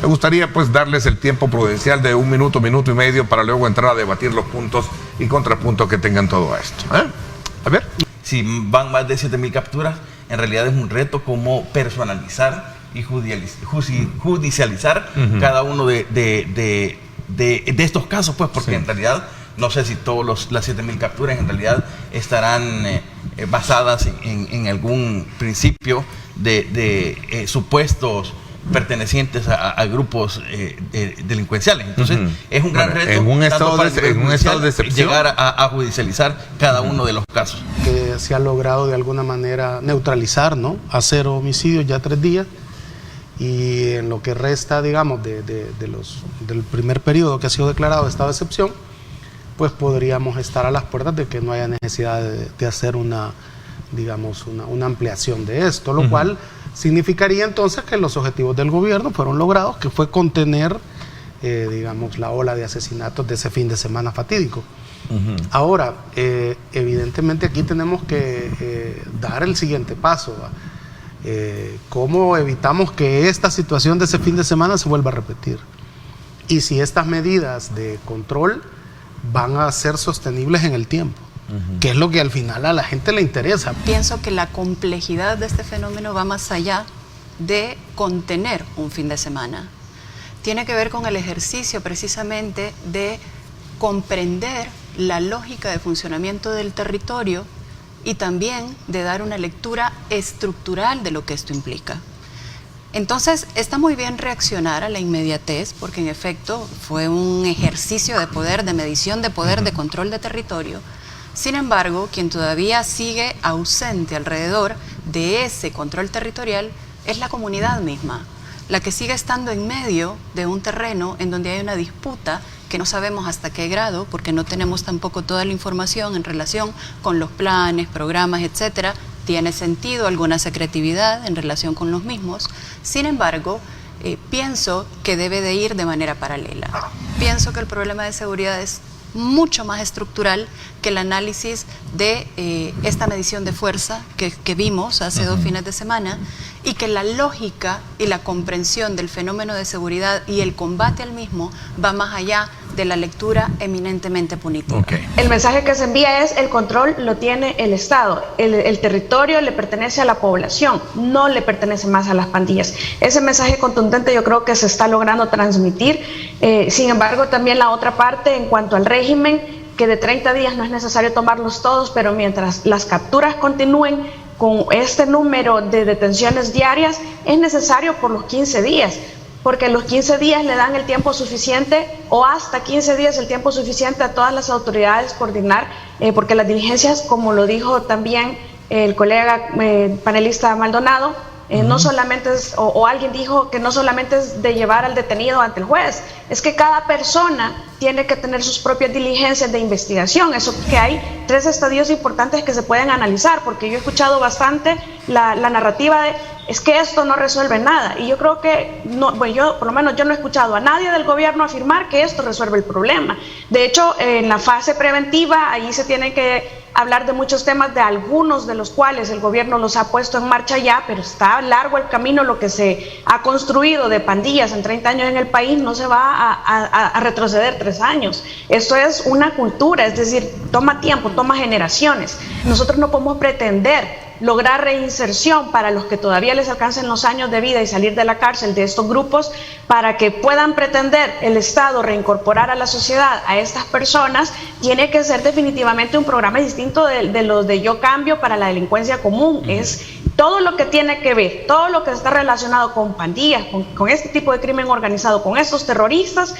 Me gustaría pues darles el tiempo prudencial de 1 minuto, minuto y medio para luego entrar a debatir los puntos y contrapuntos que tengan todo esto. A ver. Si van más de 7.000 capturas, en realidad es un reto como personalizar y judicializar cada uno de estos casos, pues, porque en realidad no sé si todas las 7.000 capturas en realidad estarán basadas en algún principio de supuestos pertenecientes a grupos delincuenciales. Entonces, es un gran reto en un estado de excepción llegar a judicializar cada uno de los casos. Que se ha logrado de alguna manera neutralizar, ¿no? A 0 homicidios ya 3 días. Y en lo que resta, digamos, del primer periodo que ha sido declarado de estado de excepción, pues podríamos estar a las puertas de que no haya necesidad de hacer una ampliación de esto, lo cual significaría entonces que los objetivos del gobierno fueron logrados, que fue contener, la ola de asesinatos de ese fin de semana fatídico. Ahora, evidentemente aquí tenemos que dar el siguiente paso. ¿Cómo evitamos que esta situación de ese fin de semana se vuelva a repetir? Y si estas medidas de control van a ser sostenibles en el tiempo, que es lo que al final a la gente le interesa. Pienso que la complejidad de este fenómeno va más allá de contener un fin de semana. Tiene que ver con el ejercicio precisamente de comprender la lógica de funcionamiento del territorio y también de dar una lectura estructural de lo que esto implica. Entonces, está muy bien reaccionar a la inmediatez, porque en efecto fue un ejercicio de poder, de medición de poder, de control de territorio. Sin embargo, quien todavía sigue ausente alrededor de ese control territorial es la comunidad misma, la que sigue estando en medio de un terreno en donde hay una disputa que no sabemos hasta qué grado, porque no tenemos tampoco toda la información en relación con los planes, programas, etcétera. Tiene sentido alguna secretividad en relación con los mismos. Sin embargo, pienso que debe de ir de manera paralela. Pienso que el problema de seguridad es mucho más estructural que el análisis de esta medición de fuerza que vimos hace 2 fines de semana, y que la lógica y la comprensión del fenómeno de seguridad y el combate al mismo va más allá de la lectura eminentemente punitiva. El mensaje que se envía es: el control lo tiene el Estado, el territorio le pertenece a la población, no le pertenece más a las pandillas. Ese mensaje contundente yo creo que se está logrando transmitir. Sin embargo, también la otra parte en cuanto al régimen, que de 30 días no es necesario tomarlos todos, pero mientras las capturas continúen con este número de detenciones diarias, es necesario por los 15 días, porque los 15 días le dan el tiempo suficiente, o hasta 15 días el tiempo suficiente a todas las autoridades coordinar, porque las diligencias, como lo dijo también el colega panelista Maldonado, no solamente es, o alguien dijo que no solamente es de llevar al detenido ante el juez, es que cada persona tiene que tener sus propias diligencias de investigación. Eso que hay 3 estadios importantes que se pueden analizar, porque yo he escuchado bastante la narrativa de: es que esto no resuelve nada. Y yo creo que, no, bueno, yo por lo menos yo no he escuchado a nadie del gobierno afirmar que esto resuelve el problema. De hecho, en la fase preventiva, ahí se tiene que hablar de muchos temas, de algunos de los cuales el gobierno los ha puesto en marcha ya, pero está largo el camino. Lo que se ha construido de pandillas en 30 años en el país no se va a retroceder 3 años. Esto es una cultura, es decir, toma tiempo, toma generaciones. Nosotros no podemos pretender lograr reinserción para los que todavía les alcancen los años de vida y salir de la cárcel de estos grupos, para que puedan pretender el Estado reincorporar a la sociedad a estas personas. Tiene que ser definitivamente un programa distinto de los de Yo Cambio para la delincuencia común. Es todo lo que tiene que ver, todo lo que está relacionado con pandillas, con este tipo de crimen organizado, con estos terroristas,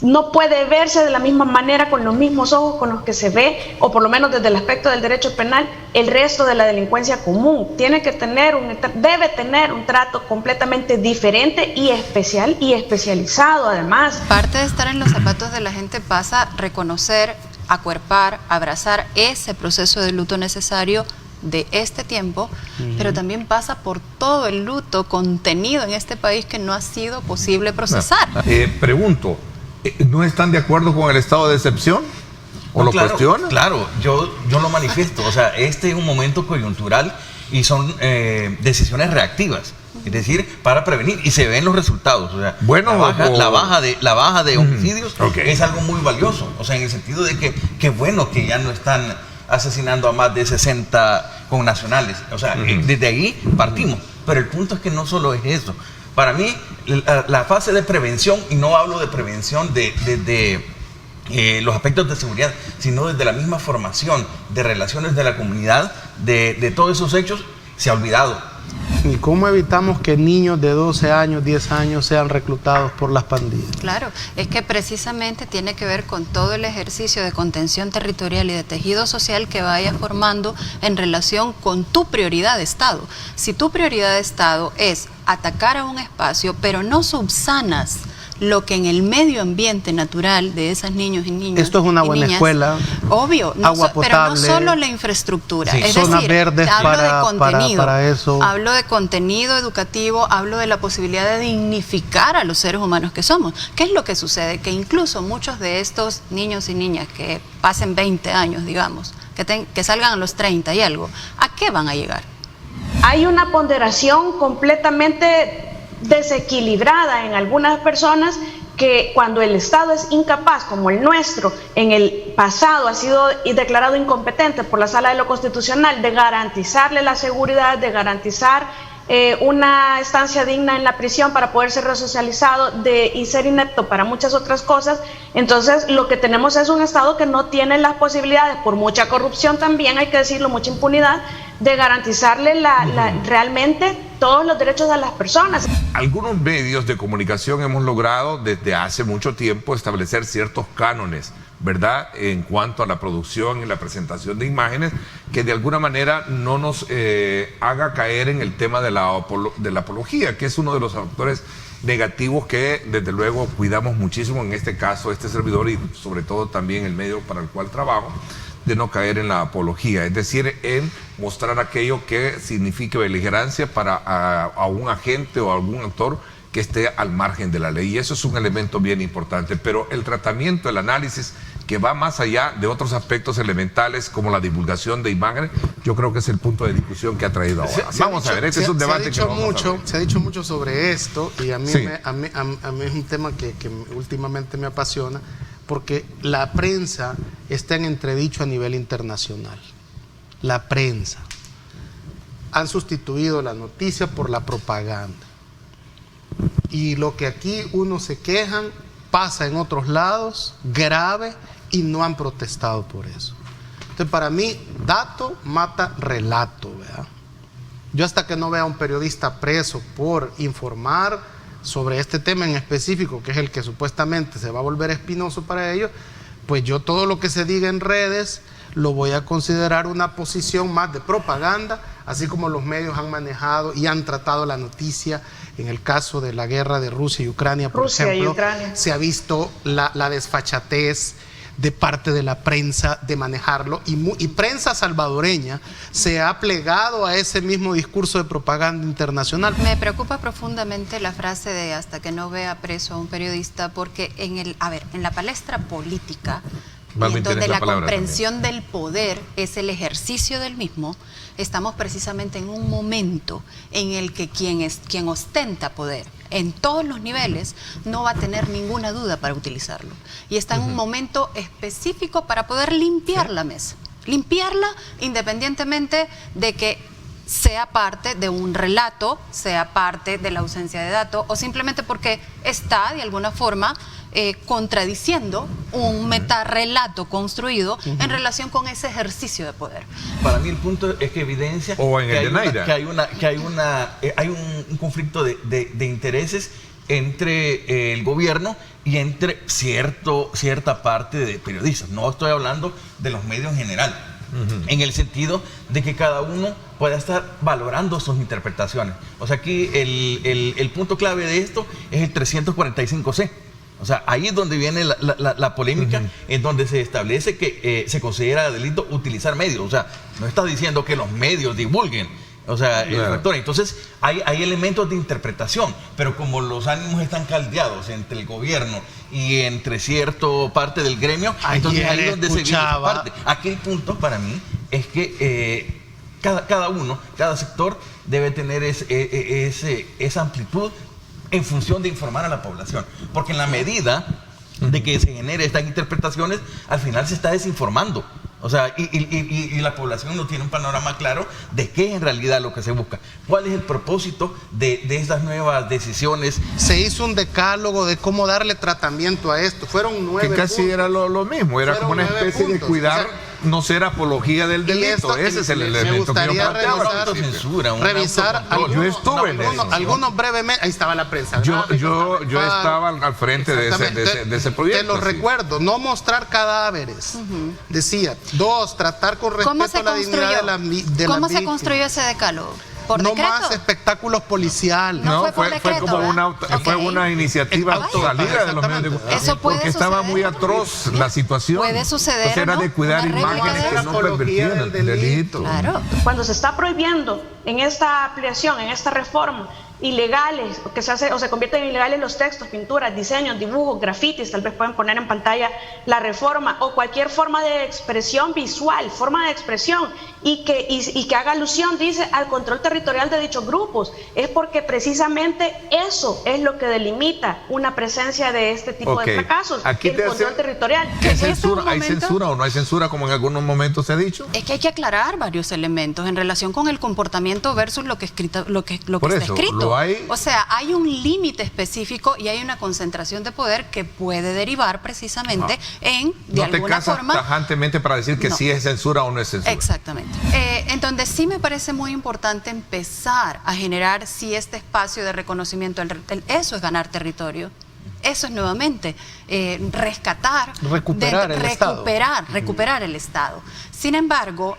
no puede verse de la misma manera, con los mismos ojos con los que se ve, o por lo menos desde el aspecto del derecho penal, el resto de la delincuencia común. Debe tener un trato completamente diferente y especial y especializado además. Parte de estar en los zapatos de la gente pasa reconocer, acuerpar, abrazar ese proceso de luto necesario de este tiempo, pero también pasa por todo el luto contenido en este país que no ha sido posible procesar. Pregunto, ¿no están de acuerdo con el estado de excepción? ¿O lo cuestionan? Claro, yo lo manifiesto. O sea, este es un momento coyuntural y son decisiones reactivas. Es decir, para prevenir, y se ven los resultados. O sea, bueno, la baja de homicidios es algo muy valioso. O sea, en el sentido de que bueno que ya no están asesinando a más de 60 connacionales. O sea, desde ahí partimos. Pero el punto es que no solo es eso. Para mí, la fase de prevención, y no hablo de prevención de los aspectos de seguridad, sino desde la misma formación de relaciones de la comunidad, de todos esos hechos, se ha olvidado. ¿Y cómo evitamos que niños de 12 años, 10 años sean reclutados por las pandillas? Claro, es que precisamente tiene que ver con todo el ejercicio de contención territorial y de tejido social que vayas formando en relación con tu prioridad de Estado. Si tu prioridad de Estado es atacar a un espacio, pero no subsanas lo que en el medio ambiente natural de esos niños y niñas. Esto es una buena escuela. Obvio, agua potable, pero no solo la infraestructura. Sí, es zonas decir, verdes hablo de contenido, para eso. Hablo de contenido educativo, hablo de la posibilidad de dignificar a los seres humanos que somos. ¿Qué es lo que sucede? Que incluso muchos de estos niños y niñas que pasen 20 años, digamos, que salgan a los 30 y algo, ¿a qué van a llegar? Hay una ponderación completamente desequilibrada en algunas personas que cuando el Estado es incapaz, como el nuestro, en el pasado ha sido declarado incompetente por la Sala de lo Constitucional de garantizarle la seguridad, de garantizar una estancia digna en la prisión para poder ser resocializado y ser inepto para muchas otras cosas. Entonces lo que tenemos es un Estado que no tiene las posibilidades, por mucha corrupción también, hay que decirlo, mucha impunidad, de garantizarle realmente todos los derechos a las personas. Algunos medios de comunicación hemos logrado desde hace mucho tiempo establecer ciertos cánones, ¿verdad?, en cuanto a la producción y la presentación de imágenes, que de alguna manera no nos haga caer en el tema de la apología, que es uno de los factores negativos que desde luego cuidamos muchísimo, en este caso este servidor y sobre todo también el medio para el cual trabajo, de no caer en la apología, es decir, en mostrar aquello que signifique beligerancia para a un agente o a algún actor que esté al margen de la ley, y eso es un elemento bien importante. Pero el tratamiento, el análisis que va más allá de otros aspectos elementales como la divulgación de imágenes, yo creo que es el punto de discusión que ha traído ahora. Vamos a ver, este es un debate que vamos a ver. Se ha dicho mucho sobre esto, y a mí, sí, a mí es un tema que últimamente me apasiona, porque la prensa está en entredicho a nivel internacional. La prensa. Han sustituido la noticia por la propaganda. Y lo que aquí uno se quejan pasa en otros lados, grave, y no han protestado por eso. Entonces, para mí, dato mata relato, ¿verdad? Yo hasta que no vea a un periodista preso por informar sobre este tema en específico, que es el que supuestamente se va a volver espinoso para ellos, pues yo todo lo que se diga en redes lo voy a considerar una posición más de propaganda, así como los medios han manejado y han tratado la noticia. En el caso de la guerra de Rusia y Ucrania, por ejemplo, se ha visto la desfachatez de parte de la prensa de manejarlo, y prensa salvadoreña se ha plegado a ese mismo discurso de propaganda internacional. Me preocupa profundamente la frase de hasta que no vea preso a un periodista, porque en la palestra política, y en donde la comprensión del poder es el ejercicio del mismo, estamos precisamente en un momento en el que quien ostenta poder en todos los niveles no va a tener ninguna duda para utilizarlo. Y está en un momento específico para poder limpiar la mesa. Limpiarla independientemente de que sea parte de un relato, sea parte de la ausencia de datos, o simplemente porque está de alguna forma contradiciendo un metarrelato construido en relación con ese ejercicio de poder. Para mí el punto es que evidencia que hay un conflicto de intereses entre el gobierno y entre cierta parte de periodistas. No estoy hablando de los medios en general, en el sentido de que cada uno pueda estar valorando sus interpretaciones. O sea, aquí el punto clave de esto es el 345C. O sea, ahí es donde viene la polémica, en donde se establece que se considera delito utilizar medios. O sea, no está diciendo que los medios divulguen, o sea, el factor. Entonces, hay elementos de interpretación, pero como los ánimos están caldeados entre el gobierno y entre cierta parte del gremio, entonces ahí es donde se viene esa parte. Aquí el punto para mí es que cada sector debe tener esa amplitud en función de informar a la población. Porque en la medida de que se genere estas interpretaciones, al final se está desinformando. O sea, y la población no tiene un panorama claro de qué es en realidad lo que se busca. ¿Cuál es el propósito de estas nuevas decisiones? Se hizo un decálogo de cómo darle tratamiento a esto. Fueron 9 que casi puntos. era lo mismo, era Fueron como una 9 especie de puntos. cuidar, O sea, no ser apología del delito. esto, Ese es el me elemento que yo gustaría planteaba. revisar Yo estuve en eso. algunos brevemente. Ahí estaba la prensa. Yo estaba al frente de ese proyecto. Te lo recuerdo, no mostrar cadáveres. Decía, 2, tratar con respeto a la dignidad de la víctima. ¿Cómo se construyó ese decálogo? ¿Por no decreto? más espectáculos policiales. No, fue decreto, como ¿verdad? fue una iniciativa salida de los medios de comunicación. Eso puede porque estaba suceder. muy atroz la situación. Puede suceder, Entonces era ¿no? de cuidar Una réplica imágenes de que eso. no Apología pervertían del el delito. Claro. Cuando se está prohibiendo en esta ampliación, en esta reforma, ilegales, que se hace o se convierten en ilegales los textos, pinturas, diseños, dibujos, grafitis, tal vez pueden poner en pantalla la reforma, o cualquier forma de expresión visual, forma de expresión, y que haga alusión, dice, al control territorial de dichos grupos. Es porque precisamente eso es lo que delimita una presencia de este tipo de fracasos, Aquí el control territorial. ¿Hay censura o no hay censura, como en algunos momentos se ha dicho? Es que hay que aclarar varios elementos en relación con el comportamiento versus lo que está escrito. O sea, hay un límite específico y hay una concentración de poder que puede derivar precisamente en, de alguna forma... No te casas tajantemente para decir que sí es censura o no es censura. Exactamente. En donde sí me parece muy importante empezar a generar este espacio de reconocimiento, eso es ganar territorio. Eso es nuevamente recuperar el Estado. Sin embargo,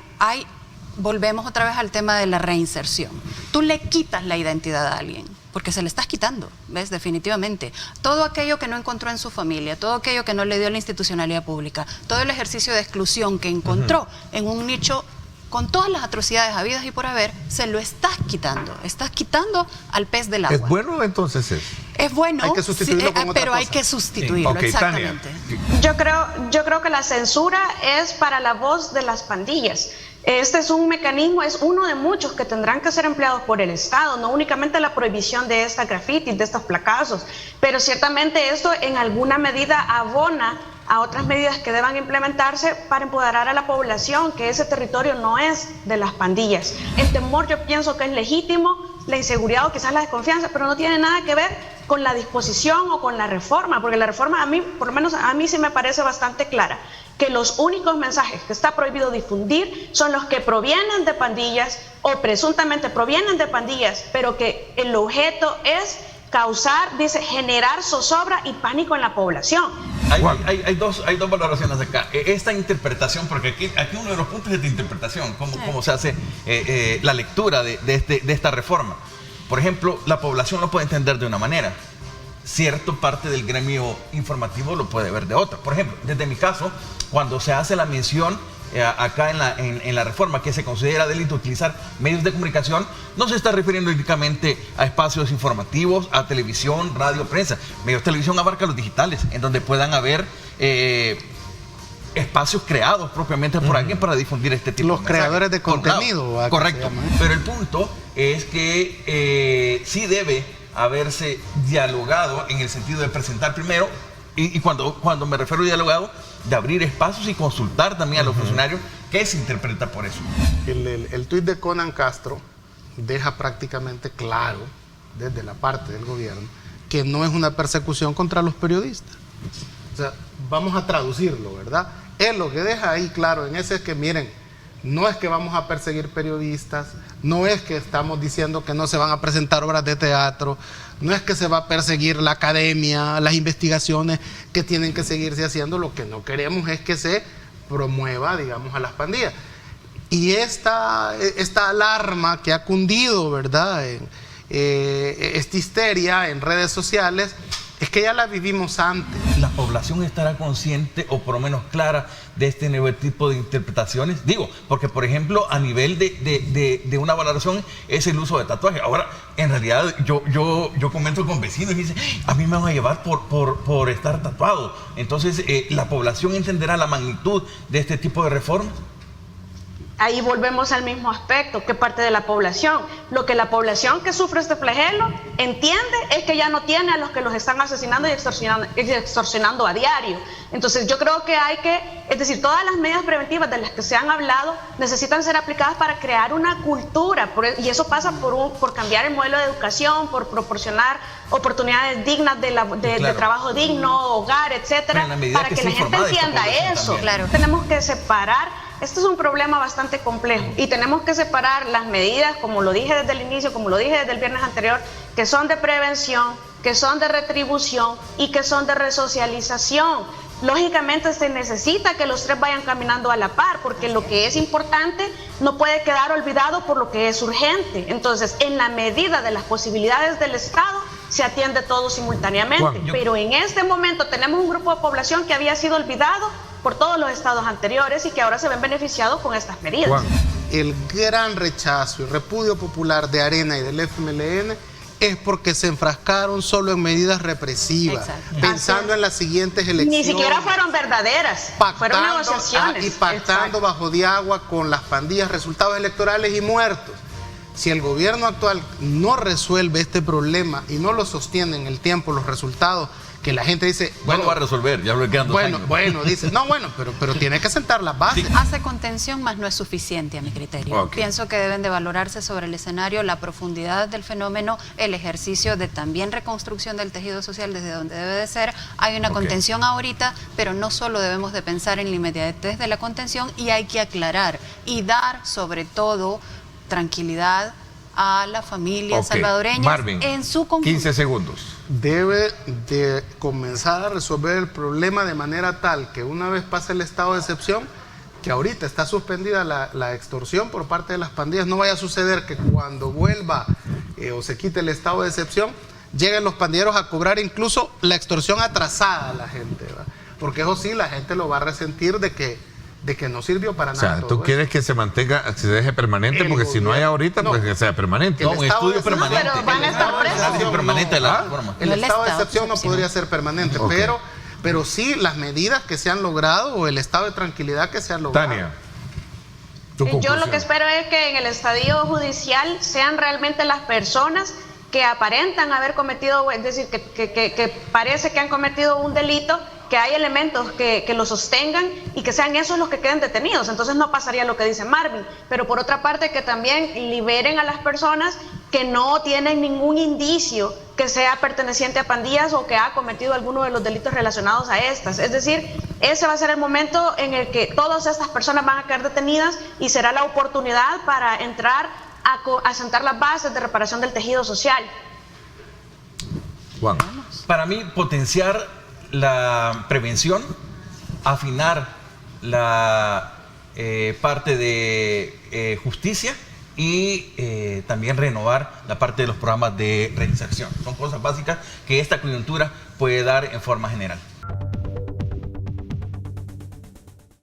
volvemos otra vez al tema de la reinserción. Tú le quitas la identidad a alguien, porque se le estás quitando, ¿ves? Definitivamente. Todo aquello que no encontró en su familia, todo aquello que no le dio la institucionalidad pública, todo el ejercicio de exclusión que encontró en un nicho con todas las atrocidades habidas y por haber, se lo estás quitando al pez del agua. ¿Es bueno entonces eso? Es bueno, hay que sustituirlo con otra pero cosa. hay que sustituirlo, Okay, exactamente. Tania. Yo creo que la censura es para la voz de las pandillas. Este es un mecanismo, es uno de muchos que tendrán que ser empleados por el Estado, no únicamente la prohibición de estas grafitis, de estos placazos, pero ciertamente esto en alguna medida abona a otras medidas que deban implementarse para empoderar a la población, que ese territorio no es de las pandillas. El temor yo pienso que es legítimo, la inseguridad o quizás la desconfianza, pero no tiene nada que ver con la disposición o con la reforma, porque la reforma a mí, por lo menos a mí sí me parece bastante clara, que los únicos mensajes que está prohibido difundir son los que provienen de pandillas o presuntamente provienen de pandillas, pero que el objeto es causar, dice, generar zozobra y pánico en la población. Hay dos valoraciones acá. Esta interpretación, porque aquí uno de los puntos es de interpretación, cómo se hace la lectura de esta reforma. Por ejemplo, la población lo puede entender de una manera. Cierto parte del gremio informativo lo puede ver de otra. Por ejemplo, desde mi caso, cuando se hace la mención acá en la reforma que se considera delito utilizar medios de comunicación, no se está refiriendo únicamente a espacios informativos, a televisión, radio, prensa. Medios de televisión abarca los digitales, en donde puedan haber espacios creados propiamente por alguien para difundir este tipo de mensajes. Los creadores de contenido. Correcto. Pero el punto es que sí debe haberse dialogado en el sentido de presentar primero, y cuando me refiero a dialogado, de abrir espacios y consultar también a los funcionarios qué se interpreta por eso. El tuit de Conan Castro deja prácticamente claro, desde la parte del gobierno, que no es una persecución contra los periodistas. O sea, vamos a traducirlo, ¿verdad? Él lo que deja ahí claro en ese es que, miren, no es que vamos a perseguir periodistas, no es que estamos diciendo que no se van a presentar obras de teatro, no es que se va a perseguir la academia, las investigaciones que tienen que seguirse haciendo. Lo que no queremos es que se promueva, digamos, a las pandillas. Y esta alarma que ha cundido, ¿verdad? Esta histeria en redes sociales, es que ya la vivimos antes. ¿La población estará consciente o por lo menos clara de este nuevo tipo de interpretaciones? Digo, porque por ejemplo a nivel de una valoración es el uso de tatuajes. Ahora, en realidad yo comento con vecinos y dicen, a mí me van a llevar por estar tatuado. Entonces, ¿la población entenderá la magnitud de este tipo de reformas? ahí volvemos al mismo aspecto, ¿qué parte de la población? Lo que la población que sufre este flagelo entiende es que ya no tiene a los que los están asesinando y extorsionando a diario. Entonces yo creo que es decir, todas las medidas preventivas de las que se han hablado necesitan ser aplicadas para crear una cultura, y eso pasa por cambiar el modelo de educación, por proporcionar oportunidades dignas de trabajo digno, hogar, etcétera, para que la gente entienda eso. Claro. Tenemos que separar. Esto es un problema bastante complejo y tenemos que separar las medidas, como lo dije desde el inicio, como lo dije desde el viernes anterior, que son de prevención, que son de retribución y que son de resocialización. Lógicamente se necesita que los tres vayan caminando a la par, porque lo que es importante no puede quedar olvidado por lo que es urgente. Entonces, en la medida de las posibilidades del Estado, se atiende todo simultáneamente. Pero en este momento tenemos un grupo de población que había sido olvidado por todos los estados anteriores y que ahora se ven beneficiados con estas medidas. El gran rechazo y repudio popular de Arena y del FMLN es porque se enfrascaron solo en medidas represivas, pensando en las siguientes elecciones. Ni siquiera fueron verdaderas, fueron negociaciones. Y pactando bajo de agua con las pandillas, resultados electorales y muertos. Si el gobierno actual no resuelve este problema y no lo sostiene en el tiempo, los resultados, que la gente dice... Bueno, no lo va a resolver, ya lo quedan 2 años. Dice, pero tiene que sentar las bases. Sí. Hace contención, más no es suficiente a mi criterio. Pienso que deben de valorarse sobre el escenario la profundidad del fenómeno, el ejercicio de también reconstrucción del tejido social desde donde debe de ser. Hay una contención ahorita, pero no solo debemos de pensar en la inmediatez de la contención, y hay que aclarar y dar sobre todo tranquilidad a la familia salvadoreña Marvin, en su conjunto. 15 segundos. Debe de comenzar a resolver el problema de manera tal que una vez pase el estado de excepción, que ahorita está suspendida la extorsión por parte de las pandillas, no vaya a suceder que cuando vuelva o se quite el estado de excepción, lleguen los pandilleros a cobrar incluso la extorsión atrasada a la gente, ¿verdad? Porque eso sí, la gente lo va a resentir de que no sirvió para nada. O sea, tú quieres que se mantenga, se deje permanente, porque si no hay ahorita, pues que sea permanente. No, un estudio permanente. Pero van a estar presos. Permanente de la forma. El estado de excepción no podría ser permanente, pero sí las medidas que se han logrado o el estado de tranquilidad que se ha logrado. Tania, yo lo que espero es que en el estadio judicial sean realmente las personas que aparentan haber cometido, es decir, que parece que han cometido un delito, que hay elementos que lo sostengan y que sean esos los que queden detenidos. Entonces no pasaría lo que dice Marvin, pero por otra parte que también liberen a las personas que no tienen ningún indicio que sea perteneciente a pandillas o que ha cometido alguno de los delitos relacionados a estas. Es decir, ese va a ser el momento en el que todas estas personas van a quedar detenidas y será la oportunidad para entrar a sentar las bases de reparación del tejido social. Juan. Para mí, potenciar la prevención, afinar la parte de justicia y también renovar la parte de los programas de reinserción. Son cosas básicas que esta coyuntura puede dar en forma general.